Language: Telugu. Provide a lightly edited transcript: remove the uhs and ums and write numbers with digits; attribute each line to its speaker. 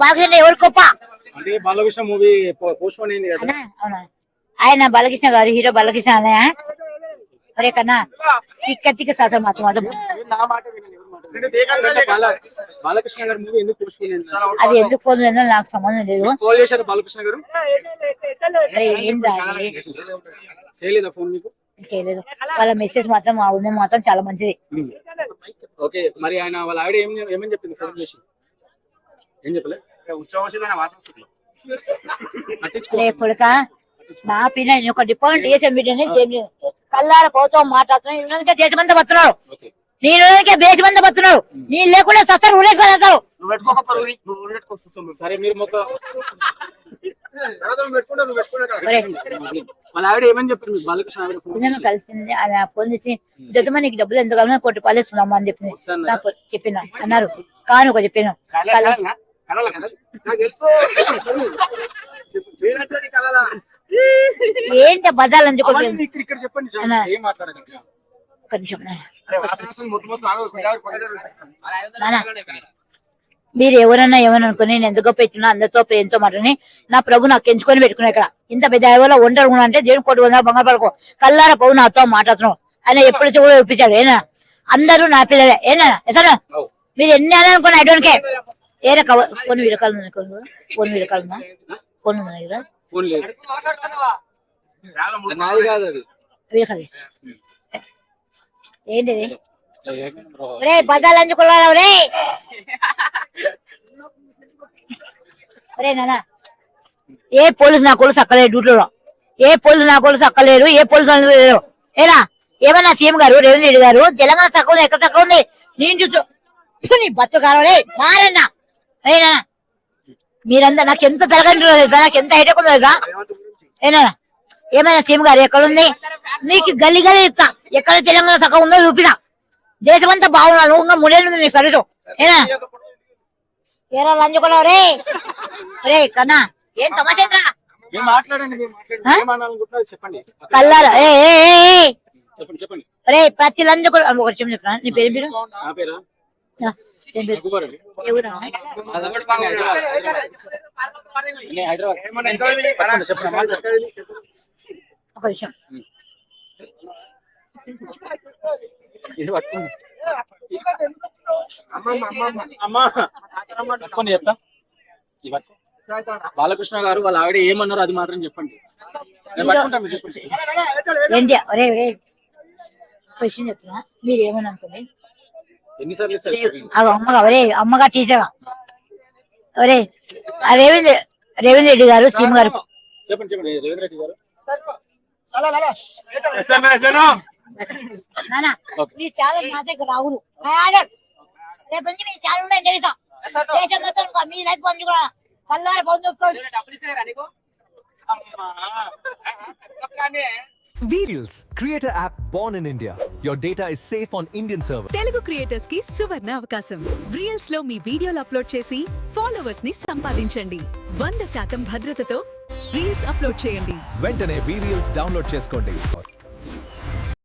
Speaker 1: బాలకృష్ణ ఎవరు గొప్ప
Speaker 2: అంటే బాలకృష్ణ మూవీ పోస్ట్ పోన్ అయింది కదా.
Speaker 1: అవునా ఆయన బాలకృష్ణ గారు హీరో బాలకృష్ణ అనే ఒరే కన్నా తిక్క శాతం మాత్రం
Speaker 2: బాలకృష్ణ గారి మూవీ ఎందుకు పోస్ట్ పోన్ అయింది?
Speaker 1: అది ఎందుకు పోతుందో నాకు సంబంధం లేదు.
Speaker 2: కాల్ చేశారు బాలకృష్ణ గారు?
Speaker 1: ఏందా
Speaker 2: చేయలేదా ఫోన్ మీకు?
Speaker 1: చేయలేదు. వాళ్ళ మెసేజ్ మాత్రం మా ఉదయం మాత్రం చాలా మంచిది.
Speaker 2: ఓకే మరి ఆయన వాళ్ళ ఆవిడ ఏమని చెప్పింది ఫోన్ చేసి? ఏం చెప్పలే?
Speaker 1: కొడుక నా పిల్ల ఒక డిపాజిట్ చేసాం బిడ్డని కల్లార పోతాం మాట్లాడుతున్నాం దేశమంతా వస్తున్నారు. నేను దేశమంతా వస్తున్నారు. నేను లేకుండా సస్తారు ఊరేసుకొని
Speaker 2: సరే మీరు వాళ్ళ ఆవిడ ఏమని చెప్పారు మీకు? బాలకృష్ణ
Speaker 1: కలిసింది ఆమె ఫోన్ చేసి జతమా నీకు డబ్బులు ఎంత కావాలో కోటి రూపాయలు ఇస్తున్నామా అని చెప్పింది. చెప్పిన అన్నారు కాను ఒక చెప్పాను ఏంటి బదాలని చెప్పండి. మీరు ఎవరన్నా ఏమని అనుకుని నేను ఎందుకో పెట్టినా అందరితో ప్రేమతో మాటని నా ప్రభు నాకు ఎంచుకొని పెట్టుకున్నా. ఇక్కడ ఇంత పెద్ద ఎవరో ఒంటరి అంటే దేవుని కోటి వంద బంగారు పడుకో కల్లార పవు నాతో మాట్లాడుతున్నావు ఆయన ఎప్పుడు కూడా ఒప్పించాడు. ఏనా అందరూ నా పిల్లలే. ఏనా ఎసను మీరు ఎన్ని అని అనుకున్నా ఐడోన్కే ఏరా కొన్ని విడకాలు కొన్ని విడకాలు ఫోన్ ఉందా కదా
Speaker 2: ఫోన్ లేదు
Speaker 1: ఏంటిది రే బదాలు అంచుకున్నావు రే రే నాన్న ఏ పోలీసు నా కొలుసు అక్కలేదు డ్యూటీలో. ఏ పోలీసు నా కొలుసు అక్కలేరు. ఏ పోలీసు లేరు. ఏనా ఏమన్నా సీఎం గారు రేవంత్ రెడ్డి గారు తెలంగాణ తక్కువ ఉంది ఎక్కడ తక్కువ ఉంది నేను చూస్తూ నీ బతుకారు రే మారన్నా. ఏనా మీరంతా నాకు ఎంత తరగండి నాకు ఎంత హైటెక్ ఉందో కదా. ఏనా ఏమైనా సీఎం గారు ఎక్కడుంది నీకు గల్లి గల్లి చెప్తా ఎక్కడ తెలంగాణ తక్కువ ఉందో చూపిస్తా. దేశమంతా బాగున్నాను ఇంకా మూడేళ్ళు నీ సర్వీసు. ఏనా ఏరా లంచుకున్నావు రే రే కన్నా ఏం సమాచారం కల్లారా రే ప్రతి లంచుకు ఒక చెప్పిన నీ పేరు మీరు ఒక విషయం
Speaker 2: చెప్తా. బాలకృష్ణ గారు వాళ్ళ ఆవిడ ఏమన్నారో అది మాత్రం చెప్పండి.
Speaker 1: ఏంటి ఒరే ఒరే క్వశ్చన్ చెప్తున్నా మీరు ఏమని అనుకోండి. అమ్మగా ఒరే అమ్మగా టీచర్గా ఒరే రేవంత్ రెడ్డి గారు సీఎం గారు
Speaker 2: చెప్పండి చెప్పండి రేవంత్ రెడ్డి గారు
Speaker 1: నానా నీ ఛానల్ మా దగ్గర రావును రేపు నుంచి మీ ఛానల్ ఉన్నాయి దేశం మొత్తం మీ life పంచుకున్నా కల్లార పొందుకోవచ్చు.
Speaker 3: Reels, creator app born in India. Your data is safe on Indian server.
Speaker 4: Telugu creators ki suvarna avakasam. Reels lo మీ వీడియోలు అప్లోడ్ చేసి ఫాలోవర్స్ ని సంపాదించండి. 100% భద్రతతో Reels అప్లోడ్ చేయండి.
Speaker 3: వెంటనే Reels డౌన్లోడ్ చేసుకోండి.